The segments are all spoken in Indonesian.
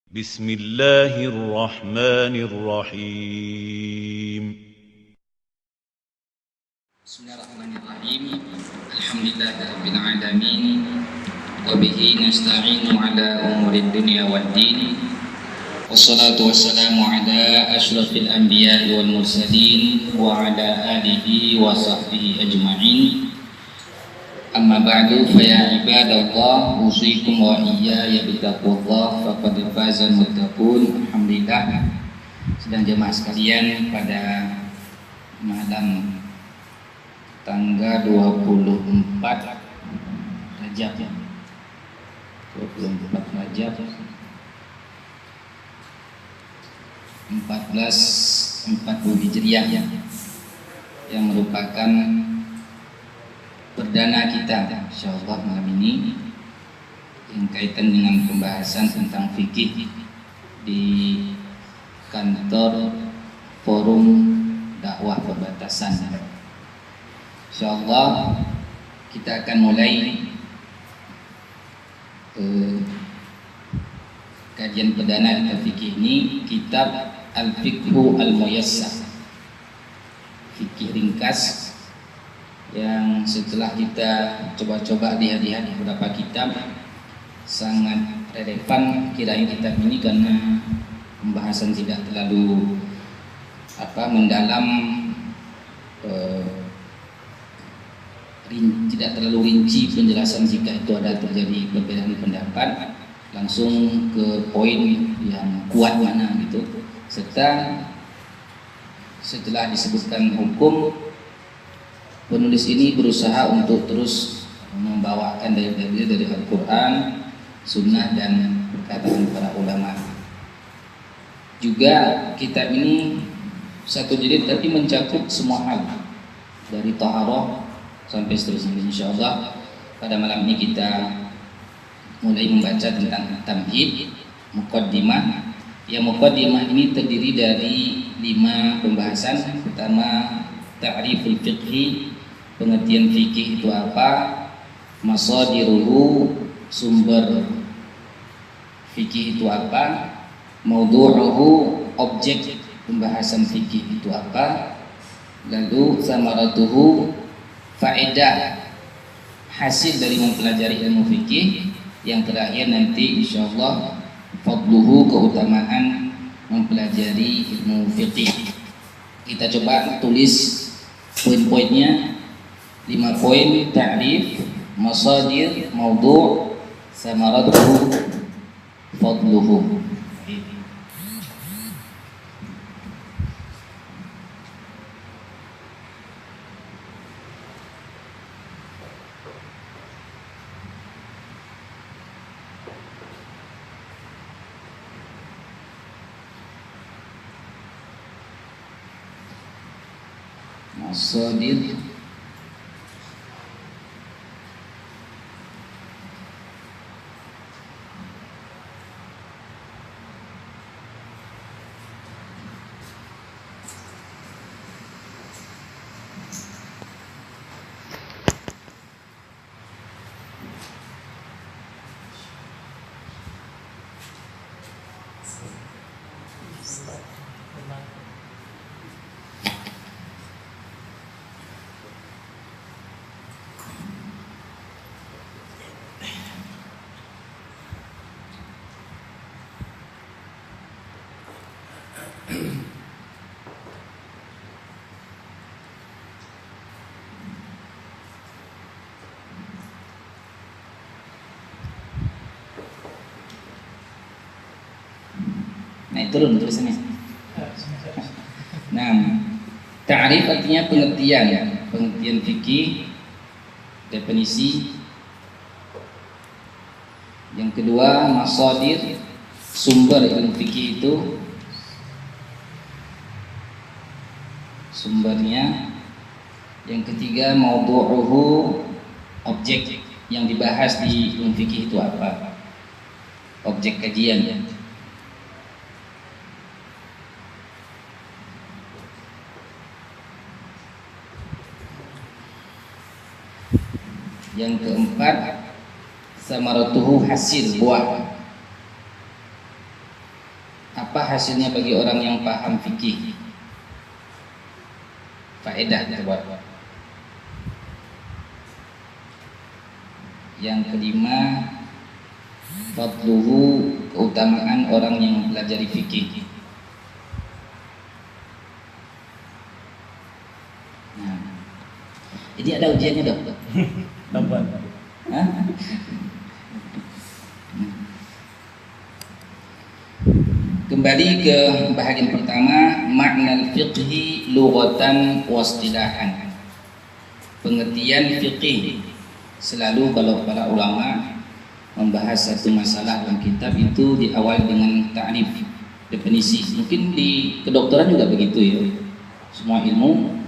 بسم الله الرحمن الرحيم بسم الله الرحمن الرحيم الحمد لله رب العالمين وبه نستعين على أمور الدنيا والدين والصلاة والسلام على أشرف الأنبياء والمرسلين وعلى آله وصحبه أجمعين أما بعد فيا عباد الله أوصيكم وإياي بتقوى الله فقد فاز المتقون. Alhamdulillah, sedang jemaah sekalian, pada malam tanggal 24 Rajab 24 Rajab 1440 Hijriah yang merupakan perdana kita insyaallah malam ini yang kaitan dengan pembahasan tentang fikih di kantor Forum Dakwah Perbatasan. Insyaallah kita akan mulai kajian perdana tentang fikih ini, kitab Al-Fiqhu Al-Muyassar, fikih ringkas, yang setelah kita coba-coba lihat-lihat di beberapa kitab sangat relevan kiranya kitab ini, karena pembahasan tidak terlalu mendalam, tidak terlalu rinci penjelasan jika itu ada terjadi perbedaan pendapat, langsung ke poin yang kuat mana gitu, serta setelah disebutkan hukum, penulis ini berusaha untuk terus membawakan dalil-dalil dari Al-Quran, Sunnah, dan perkataan para ulama. Juga kitab ini satu jilid tapi mencakup semua hal dari taharah sampai seterusnya. Insyaallah pada malam ini kita mulai membaca tentang tamhid, muqaddimah. Yang muqaddimah ini terdiri dari 5 pembahasan. Pertama, ta'riful fiqhi, pengertian fikih itu apa, masadiruhu, sumber fikih itu apa, maudhu'uhu, objek pembahasan fikih itu apa, lalu samaratuhu, faedah hasil dari mempelajari ilmu fikih, yang terakhir nanti insyaallah fadluhu, keutamaan mempelajari ilmu fikih. Kita coba tulis poin-poinnya, 5 poin: ta'rif, masadir, maudhu', samaratuhu, fadluhu. Masadir, turun tulisannya. Nah, ta'rif artinya pengertian, pengertian fikih, definisi. Yang kedua, masadir, sumber ilmu fikih itu, sumbernya. Yang ketiga, maudhu'uhu, objek yang dibahas di ilmu fikih itu apa, objek kajian. Yang keempat, samaratuhu, hasil buah. Apa hasilnya bagi orang yang paham fikih? Faedah coba. Yang kelima, fadluhu, keutamaan orang yang mempelajari fikih. Nah, jadi ada ujiannya dok? Tambahan. Hah? Kembali ke bahagian pertama, makna fiqhi lughatan wa istilahan. Pengertian fiqih, selalu kalau para ulama membahas satu masalah dalam kitab itu diawali dengan ta'rif, definisi. Mungkin di kedokteran juga begitu ya. Semua ilmu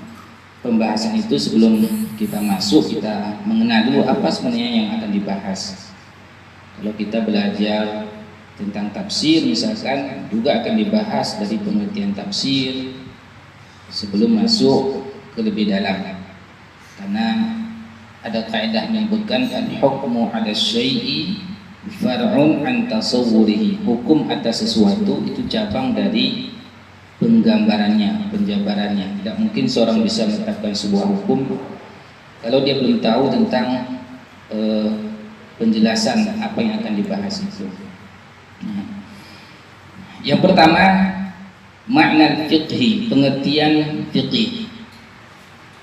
pembahasan itu sebelum kita masuk, kita mengenal dulu apa sebenarnya yang akan dibahas. Kalau kita belajar tentang tafsir misalkan, juga akan dibahas dari pengertian tafsir sebelum masuk ke lebih dalam. Karena ada kaidah menyebutkan al-hukmu 'ala syai'i far'un an tasawwurihi. Hukum atas sesuatu itu cabang dari penggambarannya, penjabarannya. Tidak mungkin seorang bisa menetapkan sebuah hukum kalau dia belum tahu tentang penjelasan apa yang akan dibahas itu. Yang pertama, makna fiqhi, pengertian fiqih.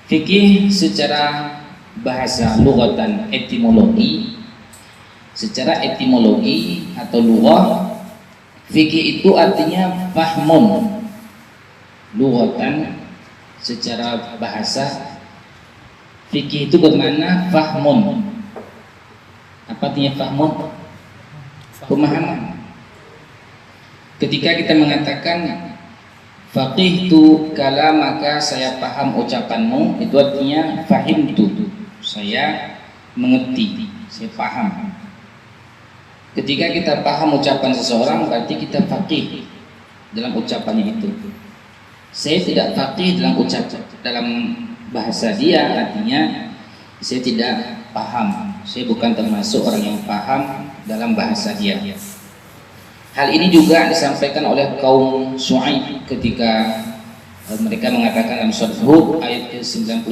Fikih secara bahasa lughatan, etimologi, secara etimologi atau lughah, fikih itu artinya fahmun. Lughatan secara bahasa, fikih itu bermakna fahmun. Apa artinya fahmun? Pemahaman. Ketika kita mengatakan faqihtu kalamaka, saya paham ucapanmu, itu artinya fahimtu, saya mengerti, saya paham. Ketika kita paham ucapan seseorang, berarti kita faqih dalam ucapannya itu. Saya tidak faqih dalam ucapan, dalam bahasa dia, artinya saya tidak paham. Saya bukan termasuk orang yang paham dalam bahasa dia. Hal ini juga disampaikan oleh kaum Syu'aib ketika mereka mengatakan dalam surat Hud ayat 91,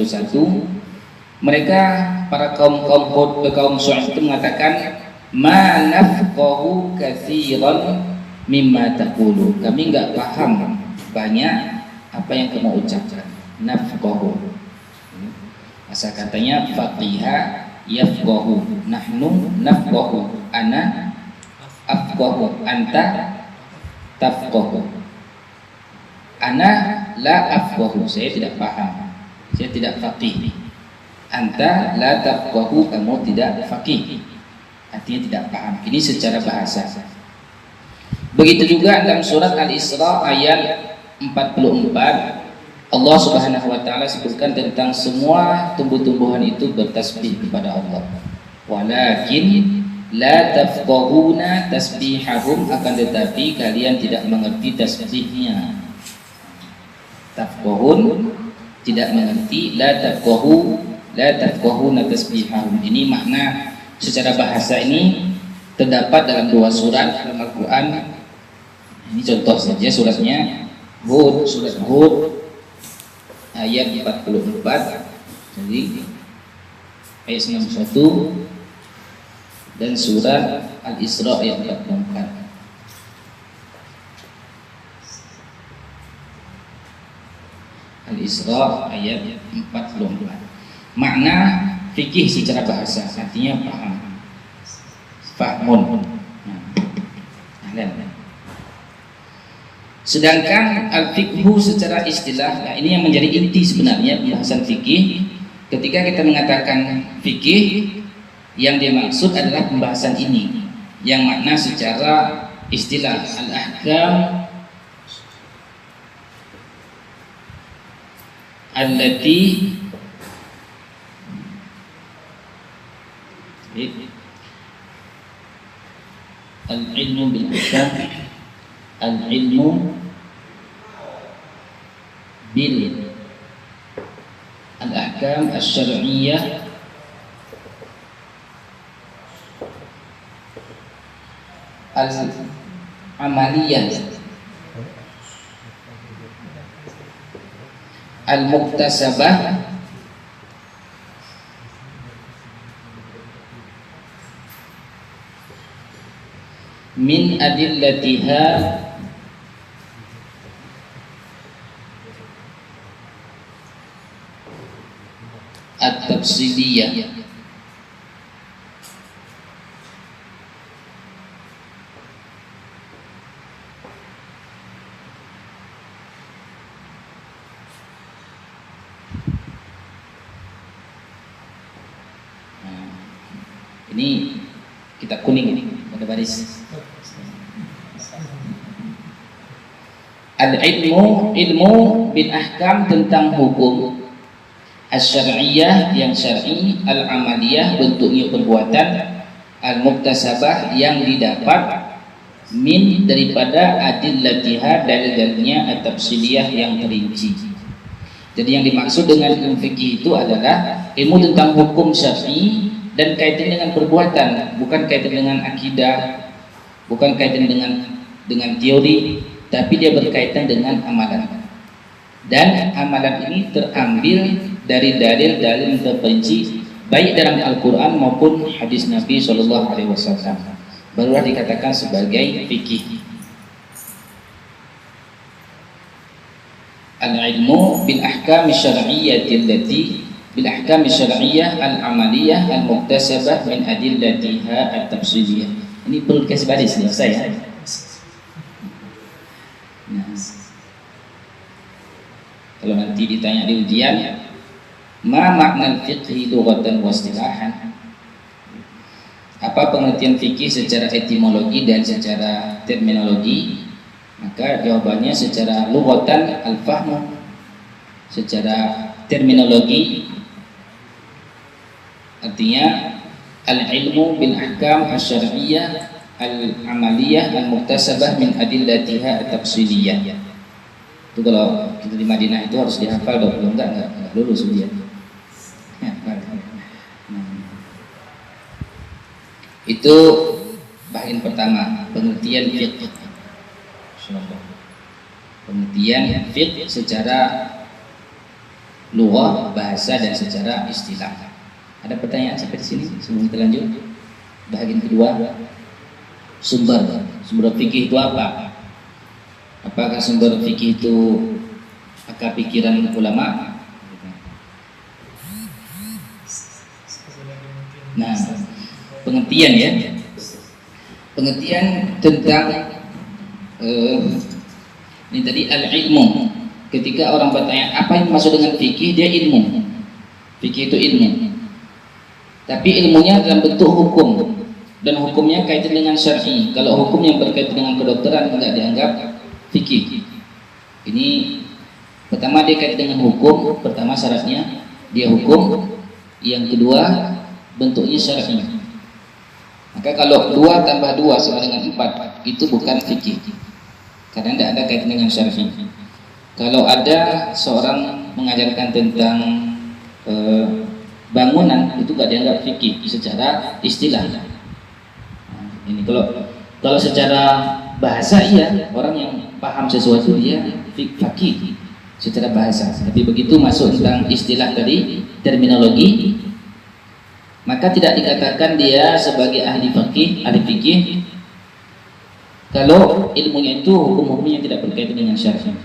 mereka para kaum Hud, kaum Syu'aib itu mengatakan ma nafqahu katsiran mimma taqulu. Kami enggak paham banyak apa yang kamu ucapkan. Nafqahu. Asal katanya faqiha yafqahu, nahnu nafqahu, ana afqahu, anta tafqahu. Ana la afqahu, saya tidak paham, saya tidak faqih. Anta la tafqahu, kamu tidak faqih, artinya tidak paham. Ini secara bahasa. Begitu juga dalam surat Al-Isra ayat 44, Allah Subhanahu wa taala sebutkan tentang semua tumbuh-tumbuhan itu bertasbih kepada Allah. Walakin la tafqahuna tasbihahum, akan tetapi kalian tidak mengerti tasbihnya. Tafqahun, tidak mengerti, la tafqahuna tasbihahum. Ini makna secara bahasa ini terdapat dalam dua surat dalam Al-Qur'an. Ini contoh saja suratnya Hud, surat Hud ayat 44, jadi ayat 91, dan surat Al-Isra ayat 44. Al-Isra ayat 44. Makna fikih secara bahasa artinya paham, fahmun. Sedangkan al-fiqhu secara istilah, nah ini yang menjadi inti sebenarnya pembahasan fikih. Ketika kita mengatakan fikih, yang dimaksud adalah pembahasan ini, yang makna secara istilah al-ahkam allati al-ilmu bil ahkam, al-ilmu bil al-ahkam asy-syar'iyyah al-amaliyah al-muktasabah min adillatiha at-tafsiliyah. Ini kitab kuning ini pada baris. Al-ilmu, ilmu bil ahkam tentang hukum, asy-syar'iyyah yang syar'i, al-amaliyah bentuknya perbuatan, al-muktasabah yang didapat, min daripada adillatiha dalil-dalilnya, at-tafsiliyah yang terinci. Jadi yang dimaksud dengan ilmu fikih itu adalah ilmu tentang hukum syar'i dan kaitan dengan perbuatan, bukan kaitan dengan akidah, bukan kaitan dengan teori, tapi dia berkaitan dengan amalan. Dan amalan ini terambil dari dalil-dalil terperinci baik dalam Al-Quran maupun hadis Nabi SAW. Barulah dikatakan sebagai fikih. Al-ilmu bil ahkam syar'iyyati allati bil ahkam syar'iyyah al-amaliyah al-muktasabah min adillatiha at-tafsiliyah. Ini perlu kasih baris nih saya. Nah, kalau nanti ditanya di ujian, ma makna fiqhi lughatan wa istilahan? Apa pengertian fikih secara etimologi dan secara terminologi? Maka jawabannya secara lughatan al-fahmu, secara terminologi artinya al-ilmu bil ahkam asy-syar'iyyah al-amaliyah al-muktasabah min adillatiha at-tafsiliyah. Itu kalau kita di Madinah itu harus dihafal dong, kalau enggak lulus ujian. Itu bagian pertama, pengertian fiqh. Pengertian fiqh secara lughah, bahasa dan secara istilah. Ada pertanyaan sampai di sini sebelum kita lanjut? Bagian kedua, sumber fikih itu apa? Apakah sumber fikih itu akal pikiran ulama? Nah, pengertian ya, pengertian tentang ini tadi al-ilmu. Ketika orang bertanya apa yang maksud dengan fikih, dia ilmu. Fikih itu ilmu. Tapi ilmunya dalam bentuk hukum, dan hukumnya kaitan dengan syar'i. Kalau hukum yang berkaitan dengan kedokteran tidak dianggap fikih. Ini pertama dia kaitan dengan hukum, pertama syaratnya dia hukum, yang kedua bentuknya syar'i. Maka kalau 2 tambah 2 sama dengan 4 itu bukan fikih, karena tidak ada kaitan dengan syar'i. Kalau ada seorang mengajarkan tentang bangunan, itu tidak dianggap fikih secara istilah. Ini kalau secara bahasa iya, orang yang paham sesuatu dia fakih secara bahasa. Tapi begitu masuk tentang istilah tadi, terminologi, maka tidak dikatakan dia sebagai ahli fikih kalau ilmunya itu hukum-hukumnya tidak berkaitan dengan syar'i.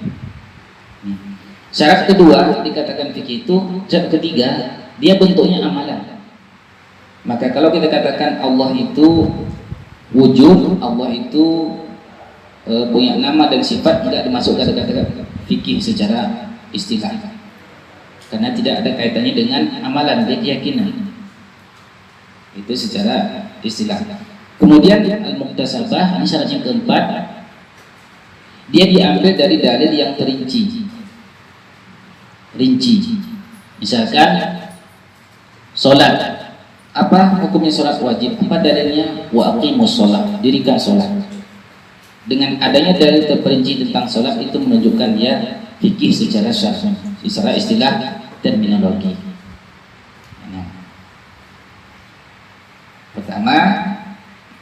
Syarat kedua dikatakan fikih itu, syarat ketiga dia bentuknya amalan. Maka kalau kita katakan Allah itu wujud, Allah itu punya nama dan sifat, tidak dimasukkan kata-kata fikih secara istilah, karena tidak ada kaitannya dengan amalan, dia keyakinan. Itu secara istilah. Kemudian al-muktasabah, ini syarat yang keempat, dia diambil dari dalil yang rinci. Misalkan sholat, apa hukumnya sholat wajib? Apa dalilnya? Wa aqimus sholat, dirikan sholat. Dengan adanya dalil terperinci tentang sholat, itu menunjukkan dia fikih secara syar'i, secara istilah terminologi. Nah, pertama,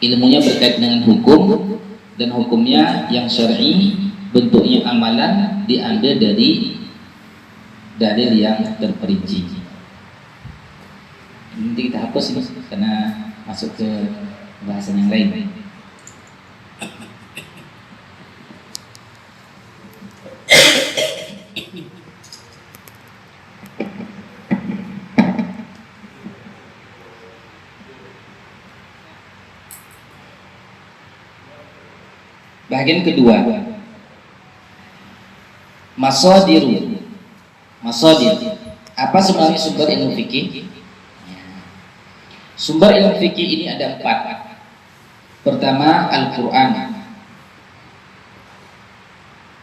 ilmunya berkaitan dengan hukum, dan hukumnya yang syar'i, bentuknya amalan, diambil dari dalil yang terperinci. Nanti kita hapus ini karena masuk ke bahasan yang lain. Bagian kedua, masadir. Apa sebenarnya sumber ilmu fikih? Sumber ilmu fikih ini ada 4. Pertama, Al-Quran.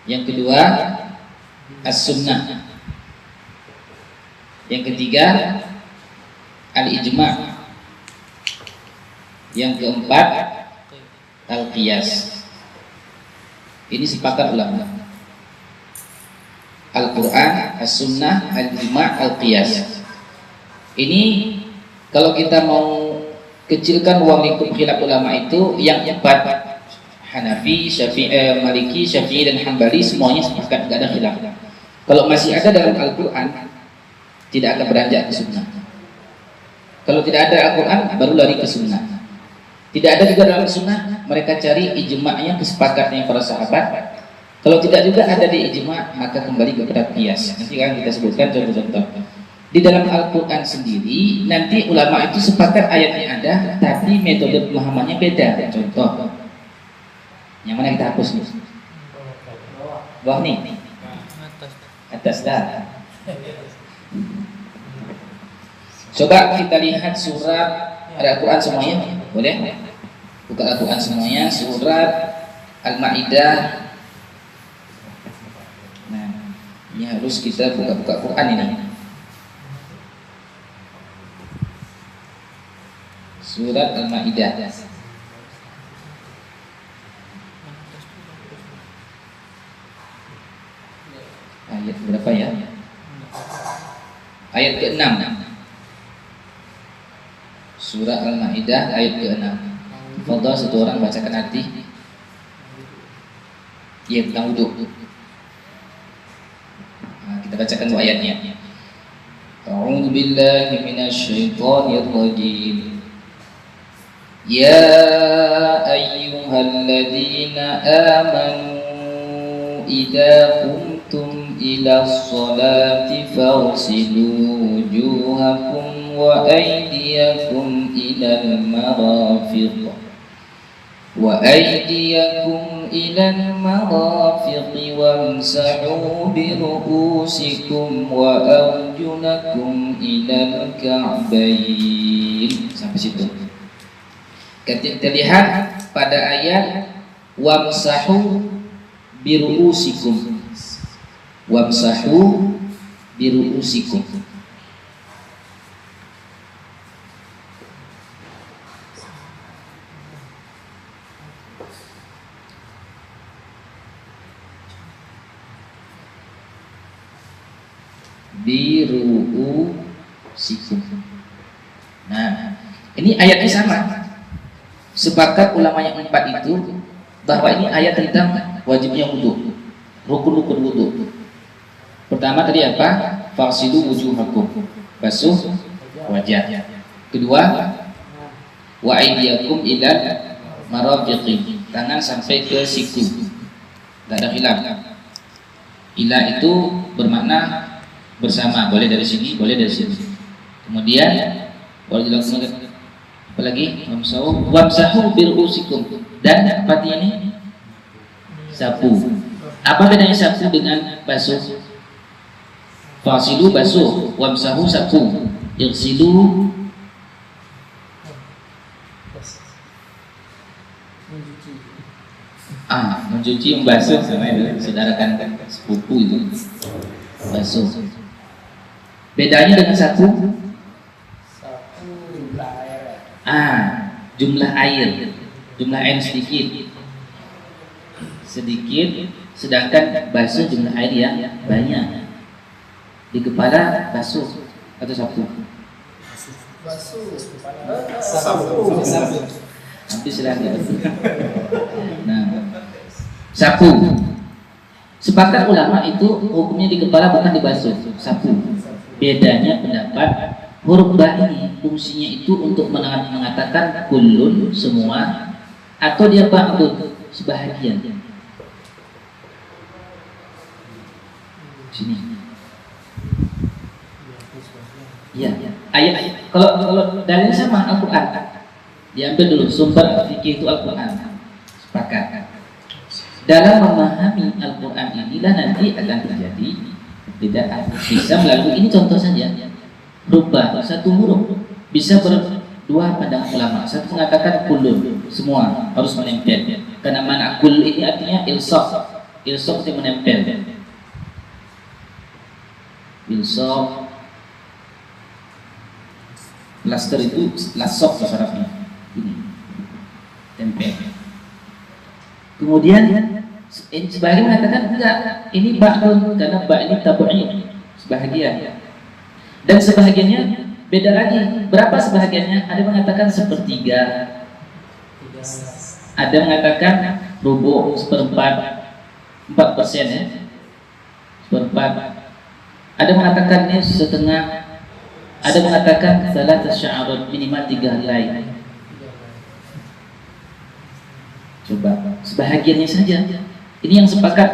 Yang kedua, As-Sunnah. Yang ketiga, Al-Ijma'. Yang keempat, Al-Qiyas. Ini sepakat ulama. Al-Quran, As-Sunnah, Al-Ijma', Al-Qiyas. Ini kalau kita mau kecilkan ruang lingkup khilaf ulama itu yang 4, Hanafi, Syafi'i, Maliki, Syafi'i dan Hambali semuanya sepakat, tidak ada khilaf. Kalau masih ada dalam Al-Quran, tidak akan beranjak ke Sunnah. Kalau tidak ada Al-Quran, baru lari ke Sunnah. Tidak ada juga dalam Sunnah, mereka cari ijma'nya, kesepakatannya para sahabat. Kalau tidak juga ada di ijma', maka kembali kepada qiyas. Nanti akan kita sebutkan contoh-contoh. Di dalam Al-Quran sendiri, nanti ulama itu sepakat ayatnya ada, tapi metode pemahamannya beda. Contoh, yang mana kita hapus nih? Bawah nih? Atas dah. Coba kita lihat surat, ada Al-Quran semuanya, boleh? Buka Al-Quran semuanya, surat Al-Ma'idah. Nah, ini harus kita buka-buka Quran ini. Surat Al-Ma'idah. Ayat berapa ya? Ayat ke-6. Surah Al-Ma'idah ayat ke-6. Fadhal satu orang bacakan arti. Ya, tentang wudhu. Nah, kita bacakan dua ayatnya. A'udzu billahi minasyaitonir rajim. Ya ayyuhalladzina amanu idza qumtum ila sholati faghsilu wujuhakum wa aydiyakum ilal marafiq إلى المرافق وامسحوا برؤوسكم وأرجلكم إلى الكعبين. Sampai situ. Kita lihat pada ayat wamsahu biruusikum. Wamsahu biruusikum. Biruusikum. Nah, ini ayatnya sama. Sepakat ulama yang 4 itu bahwa ini ayat tentang wajibnya wudu, rukun-rukun wudu. Pertama tadi apa? Faghsilu wujuhakum, basuh wajah. Kedua, wa aydiyakum ila marafiqi, tangan sampai ke siku. Enggak ada khilaf. Ila itu bermakna bersama, boleh dari sini, boleh dari sini. Kemudian apa lagi? Wamsahu biruusikum, dan apa ini? Sapu. Apa bedanya sapu dengan basuh? Fasilu basuh, wamsahu sapu. Irsilu mencuci, membasuh, sama saudara kan sepupu itu basuh. Bedanya dengan sapu? Jumlah air. Jumlah air sedikit, sedangkan basuh jumlah air yang banyak. Di kepala basuh atau sapu? Sapu. Nanti silahkan. Nah, sapu. Sepakat ulama itu hukumnya di kepala bukan di basuh, sapu. Bedanya pendapat huruf ba ini fungsinya itu untuk mengatakan kullun semua atau dia ba'dun sebahagian. Sini. Iya. Ayat. Kalau dalilnya sama Al-Qur'an. Diambil dulu sumber fikih itu Al-Qur'an. Sepakat. Dalam memahami Al-Qur'an inilah nanti akan terjadi perbedaan. Bisa melalui ini contoh saja. Rubah satu huruf bisa berdua pandangan ulama. Satu mengatakan kullun semua harus menempel. Karena mana kul ini artinya ilsaq. Ilsaq itu menempel. Ilsaq plaster itu lasok bahasa Arabnya ini tempel. Kemudian sebagian mengatakan enggak, ini ba'dun karena ba ini tabu'in sebahagian. Dan sebahagiannya beda lagi. Berapa sebahagiannya? Ada mengatakan sepertiga, ada mengatakan rubuh, seperempat, 4% ya, seperempat. Ada mengatakan ini setengah. Ada mengatakan salah tasya'arud minimal 3 helai. Coba sebahagiannya saja. Ini yang sepakat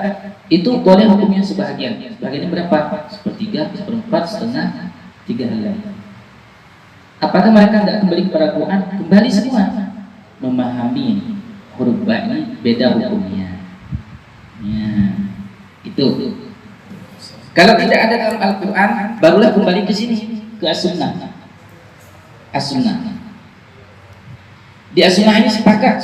itu boleh hukumnya sebahagian. Sebahagiannya berapa? Sepertiga, seperempat, setengah, 3 helai. Apakah mereka tidak kembali kepada Quran? Kembali semua. Memahami huruf ba ini beda hukumnya. Ya, itu. Kalau tidak ada dalam Al-Quran, barulah kembali ke sini, ke As-Sunnah. As-Sunnah. Di As-Sunnah ini sepakat.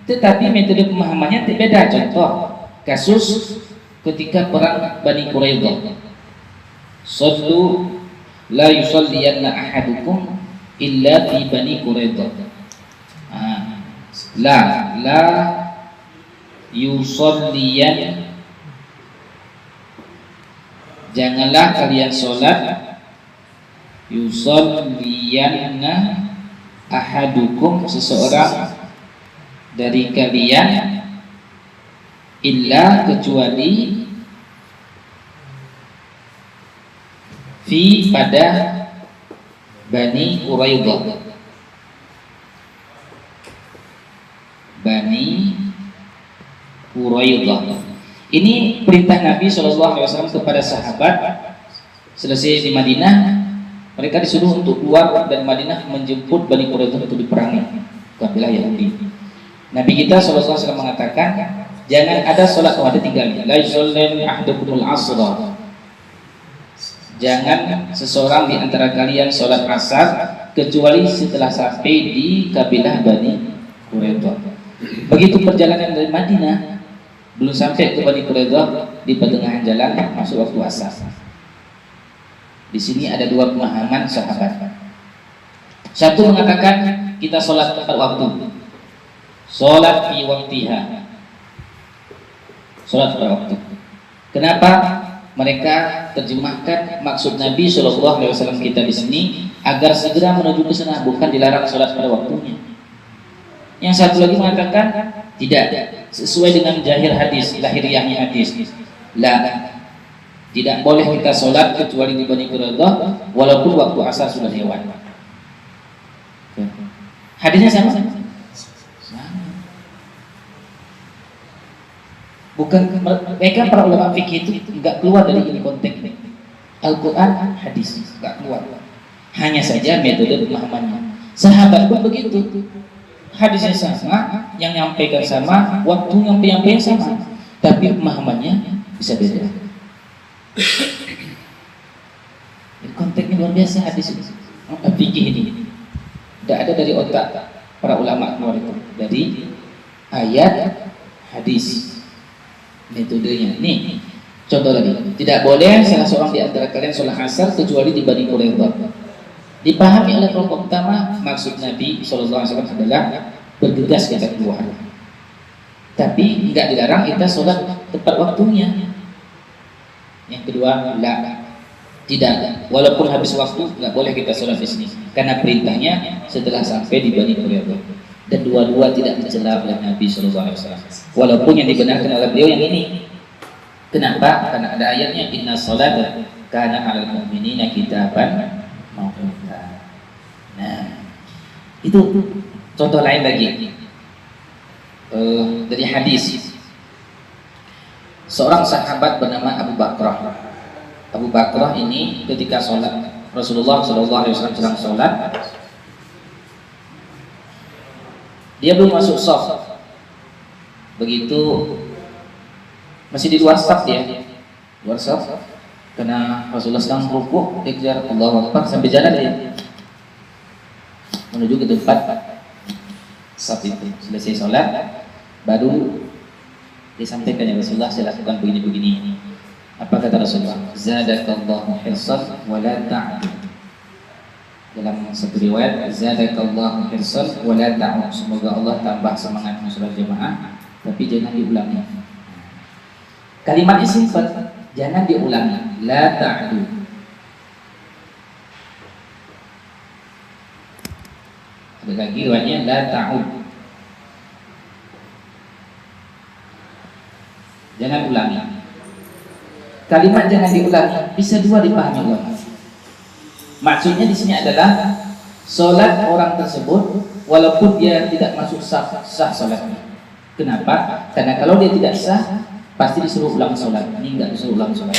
Tetapi metode pemahamannya beda. Contoh, kasus ketika perang Bani Quraidah. Sallu la yusalliyanna ahadukum illa fi Bani Quraidah. La yusalliyan, janganlah kalian sholat yusalliyanna ahadukum seseorang dari kalian illa kecuali fi pada Bani Quraidah. Bani Quraidah. Ini perintah Nabi SAW kepada sahabat. Selesai di Madinah, mereka disuruh untuk keluar dari Madinah menjemput Bani Quraidah untuk diperangi kabilah Yahudi. Nabi kita SAW mengatakan, jangan ada sholat ada 3. La yusalli ahadukumul asra. Jangan seseorang di antara kalian sholat asar kecuali setelah sampai di kabilah Bani Quraidah. Begitu perjalanan dari Madinah, belum sampai ke Bani Quraidah, di pertengahan jalan masuk waktu asar. Di sini ada dua pemahaman sahabat. Satu mengatakan kita sholat tepat waktu, sholat fi waktiha, sholat pada waktu. Kenapa? Mereka terjemahkan maksud Nabi SAW kita di sini agar segera menuju ke sana, bukan dilarang sholat pada waktunya. Yang satu lagi mengatakan tidak, sesuai dengan zahir hadis, lahiriahnya hadis. Tidak boleh kita sholat kecuali di Bani Quraidah walaupun waktu asar sudah lewat. Hadisnya sama? Bukan mereka para ulama fikih itu enggak keluar dari ini konteks ini. Al-Quran, hadis enggak keluar. Hanya saja metode pemahamannya. Sahabat pun begitu. Hadisnya sama, yang nyampaikan sama, waktu yang penyampaian sama, tapi pemahamannya bisa beda. Konteksnya luar biasa hadis ini. Fikih ini tidak ada dari otak para ulama keluar itu, dari ayat hadis. Metodenya nih, contoh lagi, tidak boleh salah seorang di antara kalian sholat asar kecuali di Bani Quraidah. Dipahami oleh kelompok pertama, maksud Nabi SAW adalah bergegas kita keluar, tapi nggak dilarang kita sholat tepat waktunya. Yang kedua, tidak, walaupun habis waktu nggak boleh kita sholat di sini, karena perintahnya setelah sampai di Bani Quraidah. Dan dua-dua tidak dicela oleh Nabi SAW. Walaupun yang dibenarkan oleh beliau yang ini, Kenapa? Karena ada ayatnya inna sholata kana 'alal mu'minina kitaban mawquta. Nah, itu contoh lain lagi dari hadis. Seorang sahabat bernama Abu Bakrah. Abu Bakrah ini ketika sholat Rasulullah SAW sedang sholat, dia belum masuk shaf. Begitu masih di luar shaf dia, luar shaf. Karena Rasulullah sedang rukuk, dia kejar Allahu Akbar sampai jalan dia menuju ke tempat shaf itu. Selesai sholat, baru disampaikan ya Rasulullah, saya lakukan begini-begini. Apa kata Rasulullah? Zadakallahu hirsan wa la ta'ud. Dalam satu riwayat, Zadakallahu hirsan wa la ta'ud. Semoga Allah tambah semangatmu saudara jemaah, tapi jangan diulangi. Kalimatnya simpel, jangan diulangi. La ta'ud. Ada lagi riwayatnya la ta'ud. Jangan ulangi. Kalimat jangan diulangi bisa dua dipahami ulama. Maksudnya di sini adalah sholat orang tersebut walaupun dia tidak masuk sah sholatnya. Kenapa? Karena kalau dia tidak sah pasti disuruh ulang sholat. Ini enggak disuruh ulang sholat.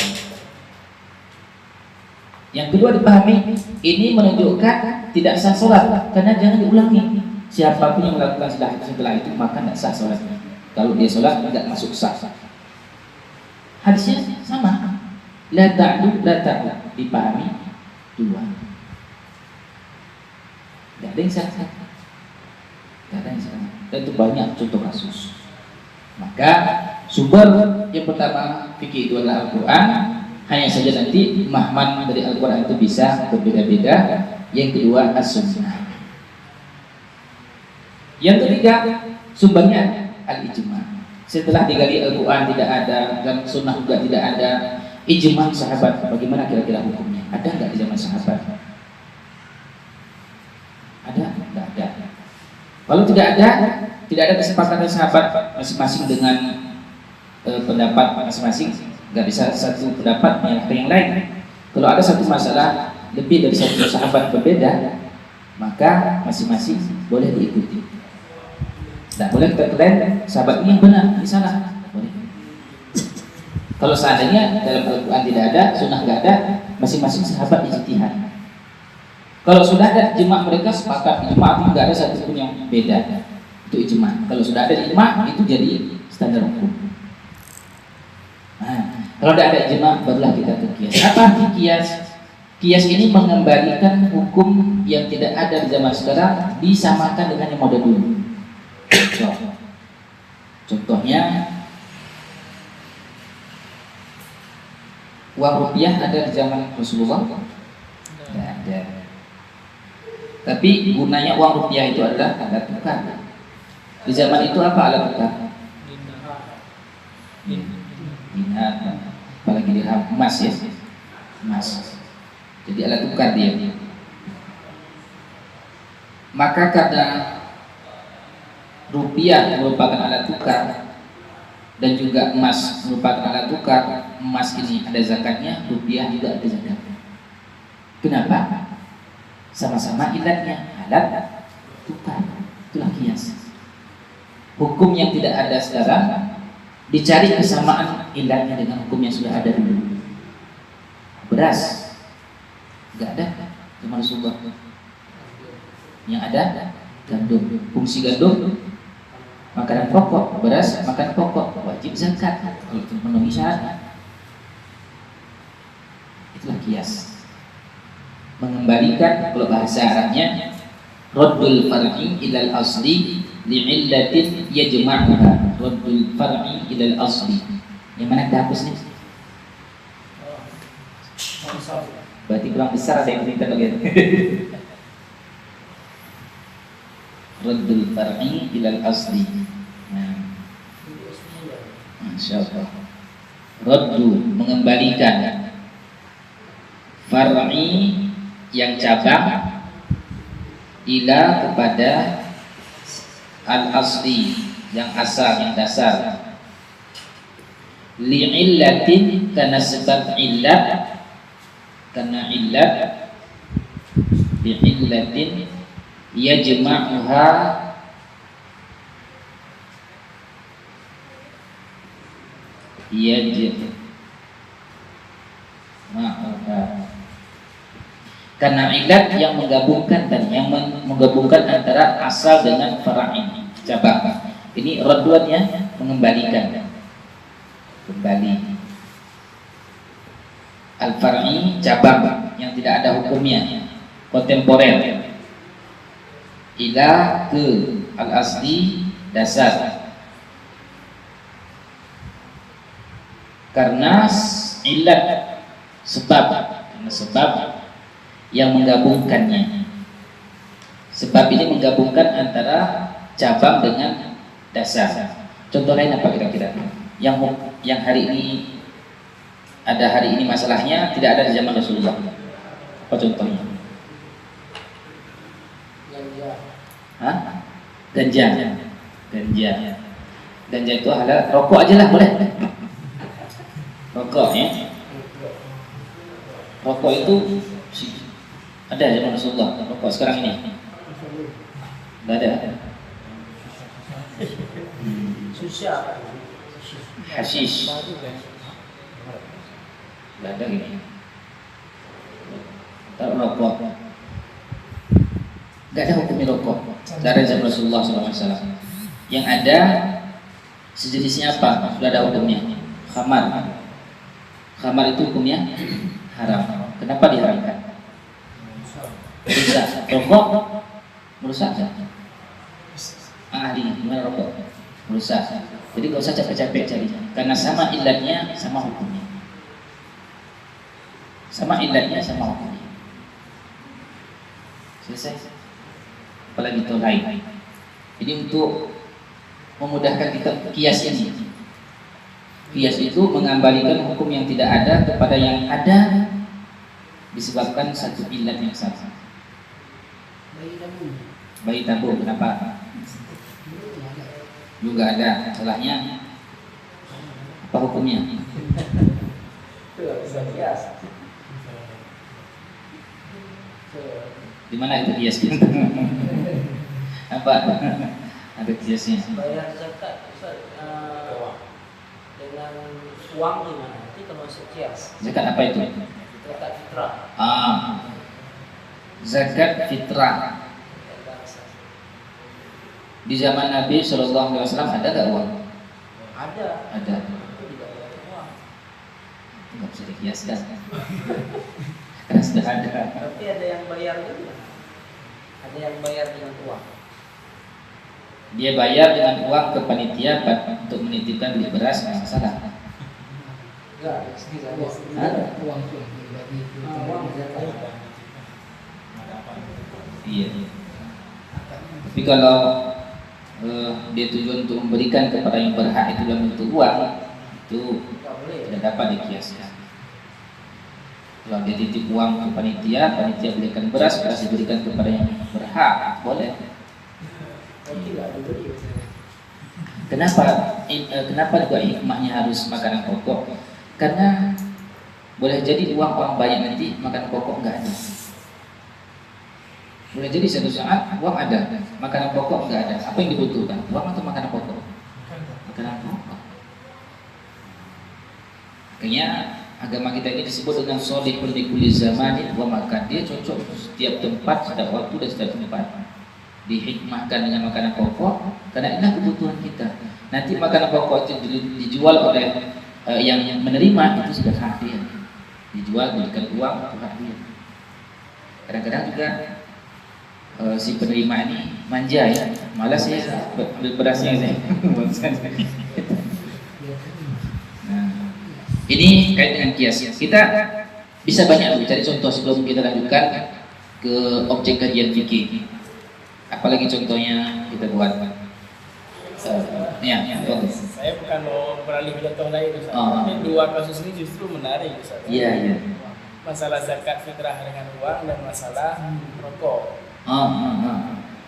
Yang kedua dipahami, ini menunjukkan tidak sah sholat karena jangan diulangi. Siapapun yang melakukan setelah itu maka tidak sah sholatnya. Kalau dia sholat tidak masuk sah. Hadisnya sama. La ta'ud, la ta'ud. Dipahami dua. Tidak ada yang salah. Tidak ada yang salah. Dan itu banyak contoh kasus. Maka sumber yang pertama fikih itu adalah Al-Quran. Hanya saja nanti mahman dari Al-Quran itu bisa berbeda-beda. Yang kedua as-sunnah. Yang ketiga sumbernya al-ijma'. Setelah digali Al-Quran tidak ada dan sunnah juga tidak ada, ijma' sahabat bagaimana kira-kira hukumnya? Ada nggak di zaman sahabat? Ada? Nggak ada. Kalau tidak ada kesepakatan sahabat masing-masing dengan pendapat masing-masing, nggak bisa satu pendapat menyalahkan yang lain. Kalau ada satu masalah lebih dari satu sahabat berbeda, maka masing-masing boleh diikuti. Tidak boleh kita klaim sahabat ini yang benar, ini salah. Boleh. Kalau seandainya dalam Al-Quran tidak ada, sunnah tidak ada, masing-masing sahabat ijtihad. Kalau sudah ada ijma' mereka sepakat, ijma' tidak ada satu pun yang beda, itu ijma'. Kalau sudah ada ijma' itu jadi standar hukum. Nah, kalau tidak ada ijma' barulah kita ke qiyas. Apa arti qiyas? Qiyas ini mengembalikan hukum yang tidak ada di zaman sekarang disamakan dengan yang model dulu. Contohnya uang rupiah ada di zaman Rasulullah? Tidak ada. Tapi gunanya uang rupiah itu adalah alat tukar. Di zaman itu apa alat tukar? Dinar, apalagi dirham, emas ya, emas. Jadi alat tukar dia. Maka karena rupiah merupakan alat tukar dan juga emas merupakan alat tukar, emas ini ada zakatnya, rupiah juga ada zakatnya. Kenapa? Sama-sama ilatnya alat tukar. Itulah qiyas. Hukum yang tidak ada sekarang dicari kesamaan ilatnya dengan hukum yang sudah ada dulu. Beras nggak ada cuma Rasulullah. Yang ada gandum. Fungsi gandum makanan pokok, beras makanan pokok, wajib zakat kalau memenuhi syarat. Itulah qiyas. Mengembalikan, kalau bahasa Arabnya raddul far'i ilal asli li'illatin yajma'uha. Raddul far'i ilal asli. Yang mana kita hapus nih? Berarti kurang besar ada yang minta bagian. Raddul far'i ilal asli. Insyaallah. Raddu mengembalikan, far'i yang cabang, ila kepada al asli yang asal, yang dasar. li'illatin karena sebab illat, karena illat, li'illatin yajma'uha karena illat yang menggabungkan dan yang menggabungkan antara asal dengan fara'i, cabang. Ini radduannya mengembalikan, kembali. Al-far'i cabang yang tidak ada hukumnya, kontemporer. Ila ke al-asli dasar. Karena illat sebab, karena sebab yang menggabungkannya. Sebab ini menggabungkan antara cabang dengan dasar. Contoh lain apa kira-kira? Yang hari ini ada hari ini masalahnya tidak ada di zaman Rasulullah. Apa contohnya? Hah? Ganja. Ganja itu halal. Rokok aja lah boleh. Rokok ya. Rokok itu ada zaman Rasulullah. Rokok sekarang ini nggak ada. Hashish nggak ada gini. Rokok nggak ada hukumnya rokok dari zaman Rasulullah SAW. Yang ada sejenisnya apa? Sudah ada hukumnya. Khamar itu hukumnya haram. Kenapa diharamkan? Merusak. Rokok merusak kan? Ahli gimana rokok? Merusak. Jadi gak usah capek-capek cari, karena sama illatnya, sama hukumnya. Sama illatnya, sama hukumnya. Selesai. Apalagi itu lain. Ini untuk memudahkan kita kias ini. Kias itu mengembalikan hukum yang tidak ada kepada yang ada disebabkan satu illat yang sama. Bayi tabung kenapa? Juga ada salahnya. Apa hukumnya? Di mana itu kiasnya? Apa? Ada kiasnya. Bayar zakat dengan uang gimana? Itu termasuk kias. Zakat apa itu? Zakat fitrah. Zakat fitrah. Di zaman Nabi SAW ada nggak uang? Ada. Ada. Itu tidak ada uang. Nggak bisa dikiaskan. Karena sudah ada. Tapi ada yang bayar juga. Ada yang bayar dengan uang. Dia bayar dengan uang ke panitia untuk menitipkan beli beras, nggak masalah. Enggak, Ada uang iya. Tapi kalau dia tujuan untuk memberikan kepada yang berhak itu dalam bentuk uang, itu tidak dapat dikiaskan. Kalau dia titip uang ke panitia belikan beras diberikan kepada yang berhak, boleh. Kenapa juga hikmahnya harus makanan pokok? Karena boleh jadi uang banyak nanti makanan pokok enggak ada. Boleh jadi suatu saat uang ada, makanan pokok enggak ada. Apa yang dibutuhkan? Uang atau makanan pokok? Makanan pokok. Makanya agama kita ini disebut dengan sholihun li kulli zamanin wa makan. Dia cocok untuk setiap tempat, setiap waktu dan setiap tempat. Dihikmahkan dengan makanan pokok karena inilah kebutuhan kita. Nanti makanan pokok itu dijual oleh yang menerima itu sudah hak dia. Dijual berikan uang itu hak dia. Kadang-kadang juga si penerima ini manja ya, malas ya ambil berasnya saya. Nah, ini kait dengan kias. Kita bisa banyak cari contoh sebelum kita lanjutkan ke objek kajian fikih. Apalagi contohnya kita buat Saya bukan mau beralih ke contoh lain Ustaz. Tapi dua kasus ini justru menarik Ustaz. Iya. Masalah zakat fitrah dengan uang dan masalah rokok.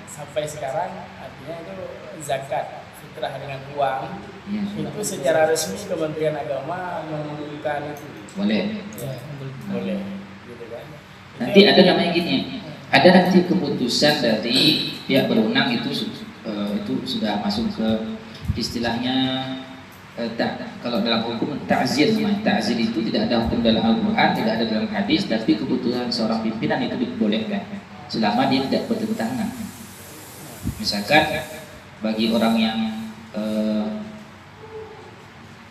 Sampai sekarang artinya itu zakat fitrah dengan uang Ya. Itu secara resmi Kementerian Agama mengumumkan itu. Boleh. Ya, boleh. Gitu kan. Nanti ada namanya gini, ada nanti keputusan dari pihak berwenang itu sudah masuk ke istilahnya kalau dalam hukum ta'zir namanya. Ta'zir itu tidak ada hukum dalam Al-Quran, tidak ada dalam hadis, tapi keputusan seorang pimpinan itu dibolehkan selama dia tidak bertentangan. Misalkan bagi orang yang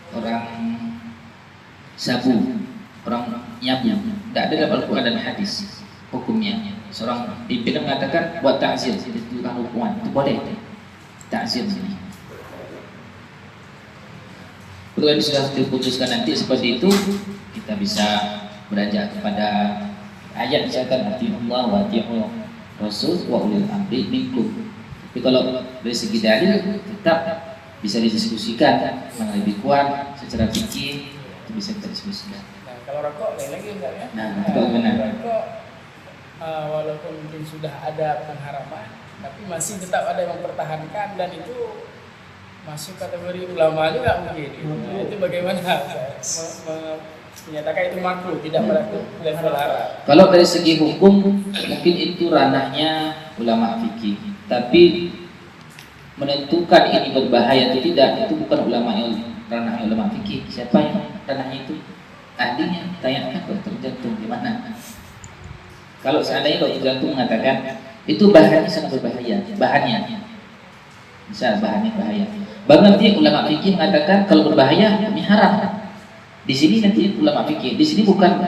orang sabu, orang nyabu, tidak ada dalam Al-Quran dan hadis hukumnya. Seorang pimpinan mengatakan buat ta'zir, itu bukan hukuman, itu boleh. Ta'zir ini. Kalau sudah diputuskan nanti seperti itu, kita bisa beranjak kepada ayat misalkan atiullah wa atiur rasul wa ulil amri minkum. Tapi kalau dari segi dalil tetap bisa didiskusikan mana lebih kuat secara fikih, itu bisa kita diskusikan. Nah, kalau rokok lain lagi enggak ya? Nah, kalau benar. Rokok walaupun mungkin sudah ada pengharaman, tapi masih tetap ada yang mempertahankan dan itu masuk kategori ulama juga mungkin. Itu bagaimana menyatakan itu makruh, tidak pada level haram. Kalau dari segi hukum mungkin itu ranahnya ulama fikih, tapi menentukan ini berbahaya atau tidak itu bukan ranahnya ulama fikih. Siapa yang ranahnya itu? Ahlinya. Tanyakan dokter jantung di mana. Kalau seandainya dokter jantung mengatakan itu bahannya sangat berbahaya, bahannya misal bahannya bahaya, baru nanti ulama fikih mengatakan kalau berbahaya ini haram. Di sini nanti ulama fikih, di sini bukan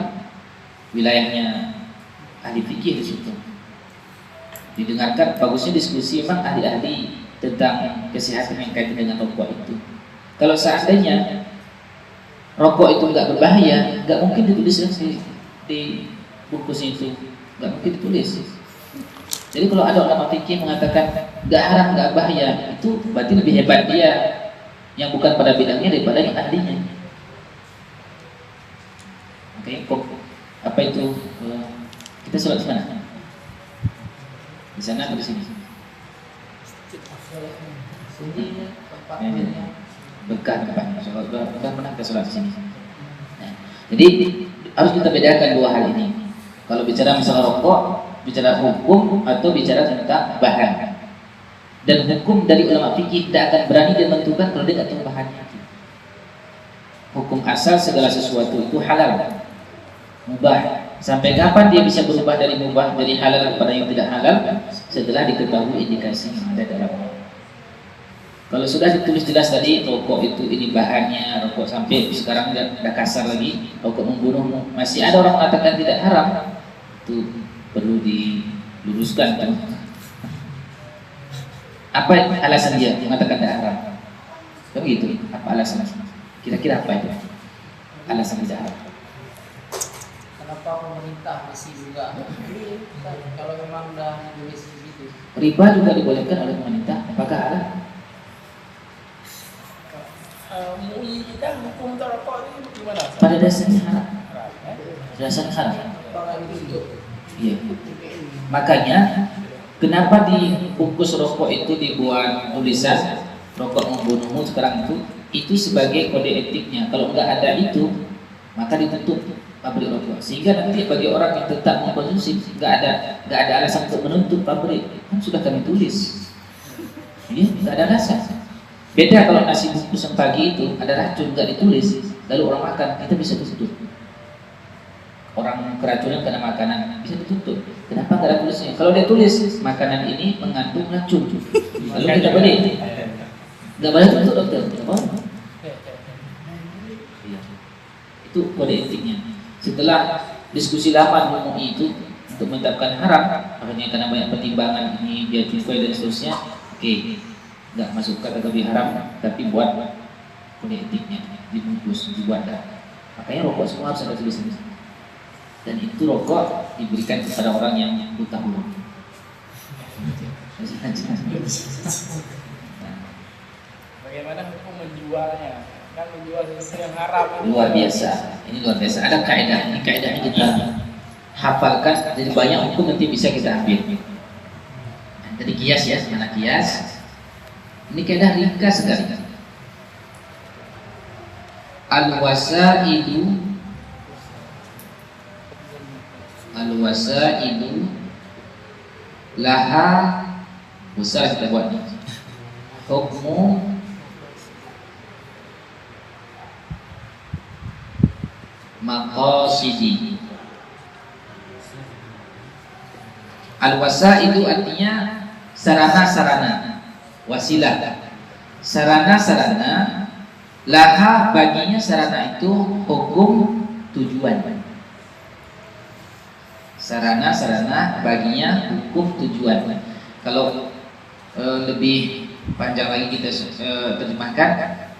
wilayahnya ahli fikih di situ. Didengarkan bagusnya diskusi memang ahli-ahli tentang kesehatan yang kaitan dengan rokok itu. Kalau seandainya rokok itu nggak berbahaya, nggak mungkin ditulis di bungkusnya itu, nggak mungkin ditulis. Jadi kalau ada ulama fikih mengatakan nggak haram, nggak bahaya, itu berarti lebih hebat dia yang bukan pada bidangnya daripada yang ahlinya. Oke, apa itu? Kita sholat di mana? Di sana atau di sini? Berkah tempatnya. Berkah pernah kita sholat di sini. Nah, jadi harus kita bedakan dua hal ini. Kalau bicara masalah rokok, bicara hukum atau bicara tentang bahan. Dan hukum dari ulama fikih tidak akan berani dia menentukan kalau dia tidak tahu bahannya. Hukum asal segala sesuatu itu halal, mubah. Sampai kapan dia bisa berubah dari mubah, dari halal kepada yang tidak halal? Setelah diketahui indikasi yang ada dalamnya. Kalau sudah ditulis jelas tadi rokok itu ini bahannya, rokok sampai sekarang sudah kasar lagi, rokok membunuh, masih ada orang mengatakan tidak haram, itu perlu diluruskan kan? Apa alasan dia mengatakan tidak haram? Kan gitu, apa alasan? Kira-kira apa itu? Alasan tidak haram. Kenapa pemerintah masih juga kalau memang udah tulis begitu? Riba juga dibolehkan oleh pemerintah, apakah halal? MUI kita hukum rokok ini gimana? Pada dasarnya haram. Dasarnya haram. Iya. Makanya kenapa di bungkus rokok itu dibuat tulisan rokok membunuhmu sekarang itu sebagai kode etiknya. Kalau nggak ada itu maka ditutup pabrik rokok. Sehingga nanti bagi orang yang tetap mengkonsumsi nggak ada alasan untuk menutup pabrik. Kan sudah kami tulis. Iya, nggak ada alasan. Beda kalau nasi bungkusan pagi itu ada racun nggak ditulis, lalu orang makan kita bisa tutup. Orang keracunan karena makanan bisa ditutup. Kenapa nggak ada tulisnya? Kalau dia tulis makanan ini mengandung racun, lalu kita beli, nggak boleh tutup dokter. Oh. Iya. Itu kode etiknya. Setelah diskusi lama di MUI itu untuk menetapkan haram, akhirnya karena banyak pertimbangan ini biaya cukai dan seterusnya, oke, nggak masuk kategori haram, tapi buat kode etiknya dibungkus, dibuat dah. Makanya rokok semua harus ada tulisan. Dan itu rokok diberikan kepada orang yang buta huruf. Bagaimana hukum menjualnya? Kan menjual sesuatu yang haram itu Luar biasa. Ini luar biasa. Ada kaidah. Ini kaidahnya kita hafalkan. Jadi banyak hukum nanti bisa kita ambil. Jadi kias ya, mana kias? Ini kaidah ringkas sekali. Al-wasaidu laha besar kita buat ni. Hukmu maqasidi. Al-wasaidu artinya sarana-sarana, wasilah. Sarana-sarana, laha baginya sarana itu hukum tujuan. Sarana-sarana baginya hukum tujuan. Kalau lebih panjang lagi kita terjemahkan,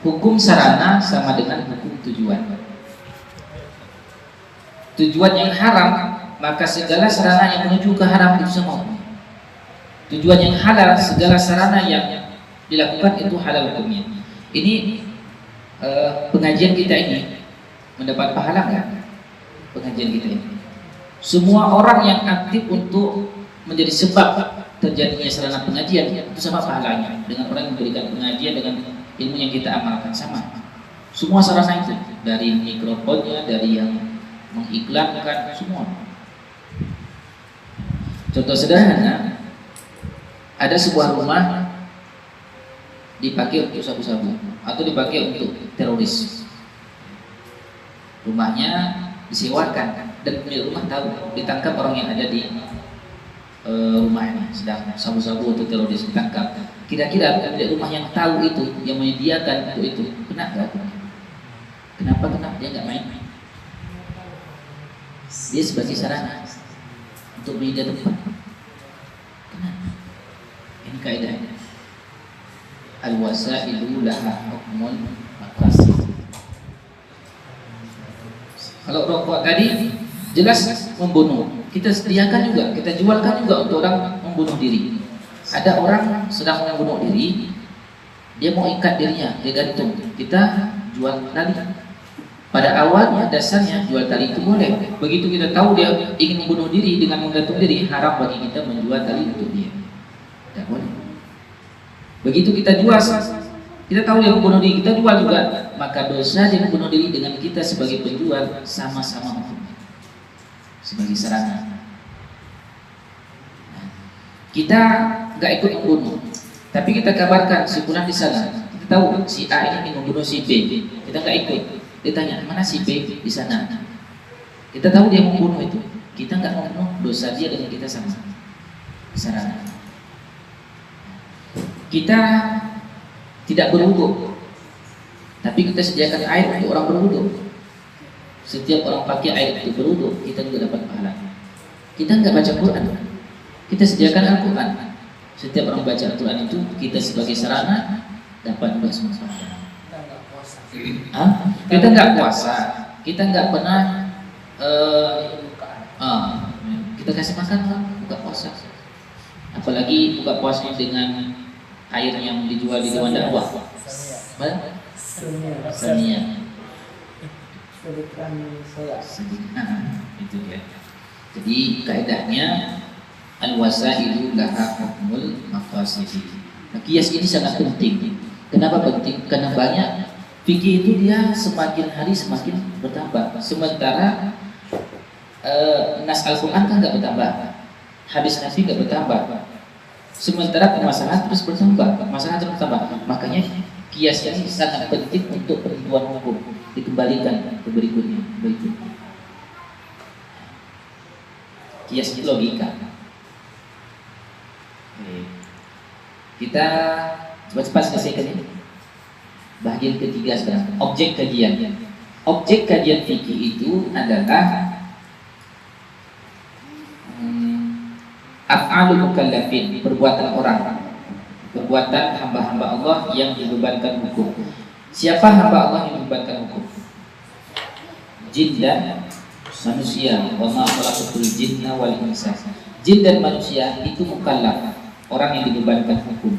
hukum sarana sama dengan hukum tujuan. Tujuan yang haram, maka segala sarana yang menuju ke haram itu sama. Tujuan yang halal, segala sarana yang dilakukan itu halal hukumnya. Ini pengajian kita ini mendapat pahala nggak? Pengajian kita ini, semua orang yang aktif untuk menjadi sebab terjadinya sarana pengajian itu sama pahalanya dengan orang yang memberikan pengajian dengan ilmu yang kita amalkan sama. Semua sarana itu, dari mikrofonnya, dari yang mengiklankan, semua. Contoh sederhana, ada sebuah rumah dipakai untuk sabu-sabu atau dipakai untuk teroris. Rumahnya disewakan dan pemilik rumah tahu, ditangkap orang yang ada di rumahnya sedang sabu-sabu untuk teroris, ditangkap. Kira-kira pemilik rumah yang tahu itu, yang menyediakan untuk itu, kena nggak? Kenapa kena? Dia nggak main. Dia sebagai sarana untuk menjaga tempat. Kena. Ini kaidahnya. Al-wasailu laha hukmul maqasid. Kalau rokok tadi jelas membunuh, kita sediakan juga, kita jualkan juga untuk orang membunuh diri. Ada orang sedang membunuh diri, dia mau ikat dirinya, dia gantung, kita jual tali. Pada awalnya dasarnya jual tali itu boleh. Begitu kita tahu dia ingin membunuh diri dengan menggantung diri, haram bagi kita menjual tali untuk dia. Tidak boleh. Begitu kita jual, kita tahu dia membunuh diri, kita jual juga, maka dosa dia membunuh diri dengan kita sebagai penjual sama-sama hukumnya sebagai sarana. Nah, kita nggak ikut membunuh, tapi kita kabarkan si fulan di sana. Kita tahu si A ini membunuh si B, kita nggak ikut. Ditanya mana si B di sana. Kita tahu dia membunuh itu, kita nggak membunuh, dosa dia dengan kita sama sarana. Kita tidak berwudu, tapi kita sediakan air untuk orang berwudu. Setiap orang pakai air itu berwudu, kita juga dapat pahala. Kita nggak baca Quran, kita sediakan Al-Quran. Setiap orang baca Al-Quran itu, kita sebagai sarana dapat juga semua pahala. Kita nggak puasa, kita nggak pernah kita kasih makan orang buka puasa. Apalagi buka puasanya dengan air yang dijual di dewan dakwah. Senia. Itu dia. Jadi kaidahnya al-wasailu laha hukmul maqasid. Nah, kias ini sangat penting. Kenapa penting? Karena banyak fikih itu dia semakin hari semakin bertambah. Sementara nas Al-Quran kan nggak bertambah, hadis Nabi nggak bertambah. Sementara permasalahan terus bertambah, masalah terus bertambah. Makanya kias ini sangat penting untuk penentuan hukum. Dikembalikan ke berikutnya. Kias itu logika. Kita cepat-cepat selesaikan ini. Bagian ketiga sekarang, objek kajian. Objek kajian fikih itu adalah af'alul mukallafin, perbuatan orang, perbuatan hamba-hamba Allah yang dibebankan hukum. Siapa hamba Allah yang dibebankan hukum? Jin dan manusia. Wa ma khalaqatul jinna wal insa. Jin dan manusia itu mukallaf, orang yang dibebankan hukum.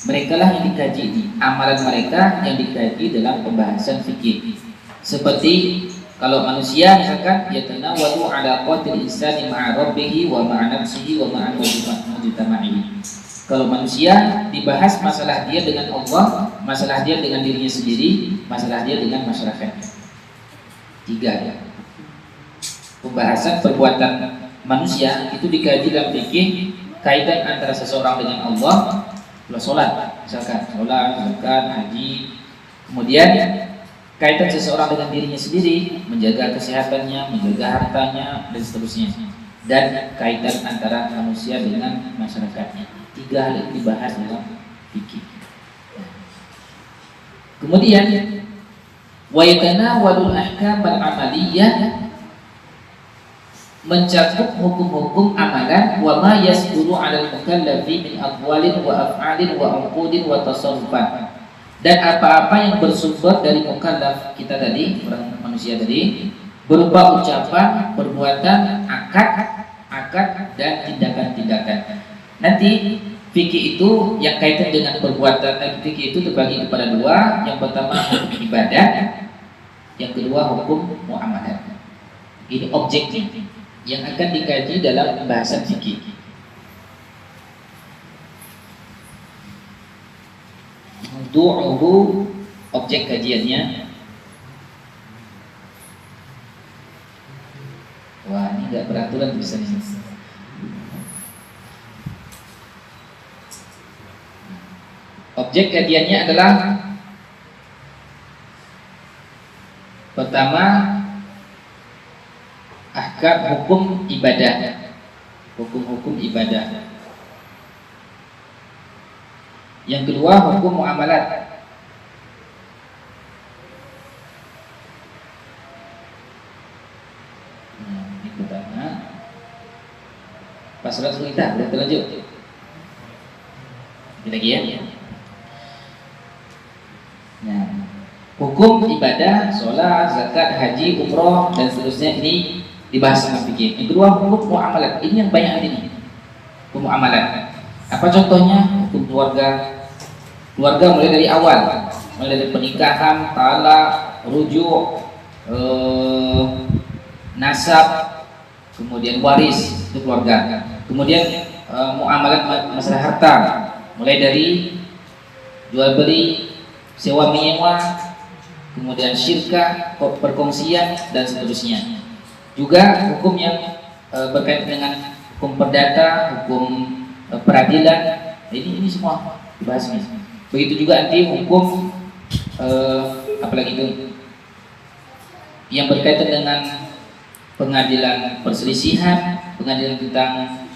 Mereka lah yang dikaji, amalan mereka yang dikaji dalam pembahasan fikih. Seperti kalau manusia misalkan yatanawwalu ala qatil insani ma'a rabbih wa ma'a nafsihi wa ma'a mujtama'ihi. Kalau manusia dibahas masalah dia dengan Allah, masalah dia dengan dirinya sendiri, masalah dia dengan masyarakatnya. 3 ya. Pembahasan perbuatan manusia itu dikaji dalam fikih, kaitan antara seseorang dengan Allah, sholat, misalkan sholat, zakat, haji. Kemudian kaitan seseorang dengan dirinya sendiri, menjaga kesehatannya, menjaga hartanya, dan seterusnya. Dan kaitan antara manusia dengan masyarakatnya. 3 hal itu dibahas dalam fikih. Kemudian wa yatanawalul ahkam al-amaliyah, mencakup hukum-hukum amalan, wa ma yasduru 'alal mukallafi min aqwalin wa af'alin wa 'uqudin wa tasarrufat, dan apa-apa yang bersumber dari mukallaf kita tadi, orang manusia tadi, berupa ucapan, perbuatan, akad dan tindakan-tindakan. Nanti fikih itu yang kaitan dengan perbuatan, fikih itu terbagi kepada 2. Yang pertama hukum ibadah, yang kedua hukum muamalah. Ini objeknya yang akan dikaji dalam pembahasan fikih. Mawdu'uhu, objek kajiannya. Wah, ini enggak beraturan tulisannya. Objek kajiannya adalah pertama ahkam hukum ibadah, hukum-hukum ibadah. Yang kedua hukum muamalat. Ini pertama. Pasal kita boleh lanjut. Lagi ya. Nah, hukum ibadah, sholat, zakat, haji, umroh, dan seterusnya ini dibahas sama fikih. Yang kedua hukum muamalat, ini yang banyak ini. Hukum muamalat. Apa contohnya? Hukum keluarga. Keluarga mulai dari awal, mulai dari pernikahan, talak, rujuk, nasab, kemudian waris, itu keluarga. Kemudian muamalat masalah harta, mulai dari jual beli, sewa menyewa, kemudian syirkah, perkongsian, dan seterusnya. Juga hukum yang berkaitan dengan hukum perdata, hukum peradilan, ini semua dibahas nih. Begitu juga nanti hukum apalagi itu yang berkaitan dengan pengadilan perselisihan, pengadilan tentang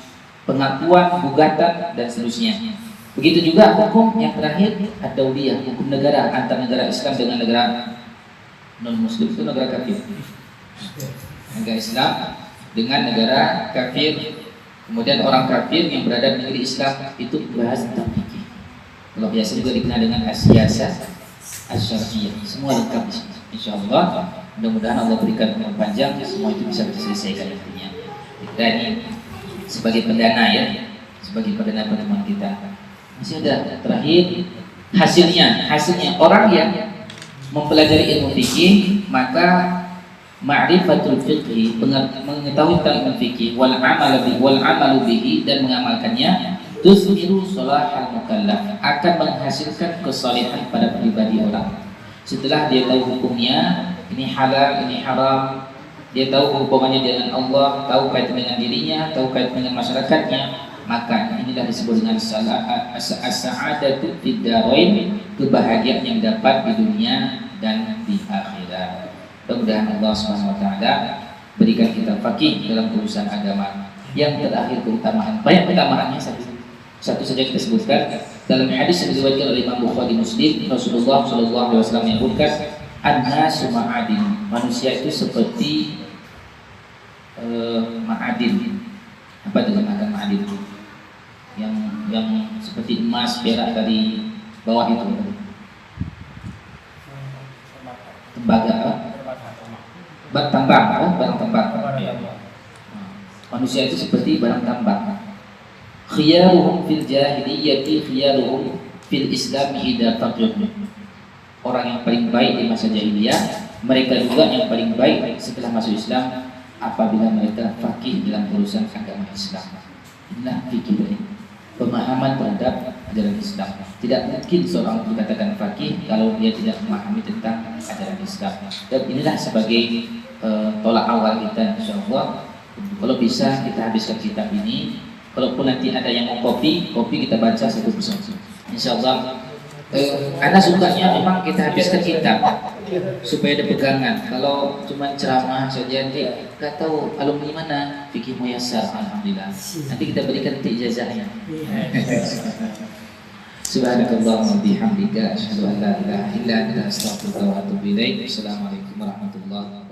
pengakuan, gugatan, dan seterusnya. Begitu juga hukum yang terakhir ad-dauliyah, hukum negara antar negara Islam dengan negara non-muslim, itu negara kafir. Negara Islam dengan negara kafir, kemudian orang kafir yang berada di negeri Islam, itu bahas tentang fikih. Kalau biasa juga dikenal dengan as-siyasah as-syar'iyyah. Semua lengkap di sini. Insyaallah, mudah-mudahan Allah berikan umur panjang, semua itu bisa diselesaikan nantinya. Kita ini sebagai pendana ya, sebagai pendana pertemuan kita. Masih ada terakhir hasilnya orang yang mempelajari ilmu fikih, maka ma'rifatul fiqhi, mengetahui tentang ilmu fikih, wal amalu bihi, dan mengamalkannya, tusmiru salahal mukallaf, akan menghasilkan kesalehan pada pribadi orang. Setelah dia tahu hukumnya, ini halal, ini haram, dia tahu hubungannya dengan Allah, tahu kaitan dengan dirinya, tahu kaitan dengan masyarakatnya, maka inilah disebut dengan as-sa'adatu fid darain, kebahagiaan yang dapat di dunia dan di akhirat. Mudah-mudahan Allah Subhanahu wa taala berikan kita faqih dalam urusan agama. Yang terakhir keutamaan, banyak keutamaannya, satu saja kita sebutkan. Dalam hadis yang diriwayatkan oleh Imam Bukhari Muslim, Rasulullah sallallahu alaihi wasallam menyebutkan, an-nasu ma'adin, manusia itu seperti ma'adin. Apa itu makan ma'adin itu? Yang seperti emas, perak dari bawah itu. Tembaga apa? Barang tambang. Manusia itu seperti barang tambang. Khiyaruhum fil jahiliyyati khiyaruhum fil islami idza faqihun. Orang yang paling baik di masa jahiliyah, mereka juga yang paling baik setelah masuk Islam apabila mereka faqih dalam urusan agama Islam. Inilah fikih ini. pemahaman terhadap ajaran Islam. Tidak mungkin seorang dikatakan faqih kalau dia tidak memahami tentang ajaran Islam. Dan inilah sebagai tolak awal kita, insyaallah. Kalau bisa kita habiskan kitab ini. Kalaupun nanti ada yang mau kopi kita baca satu persatu. Insyaallah. Karena sukanya memang kita habiskan kitab supaya ada pegangan. Kalau cuma ceramah saja nanti nggak tahu alumni mana fikih muyassar, alhamdulillah. Nanti kita berikan ijazahnya. Subhanakallahumma bihamdika asyhadu an la ilaha illa anta astaghfiruka wa atubu ilaik. Assalamualaikum warahmatullahi wabarakatuh.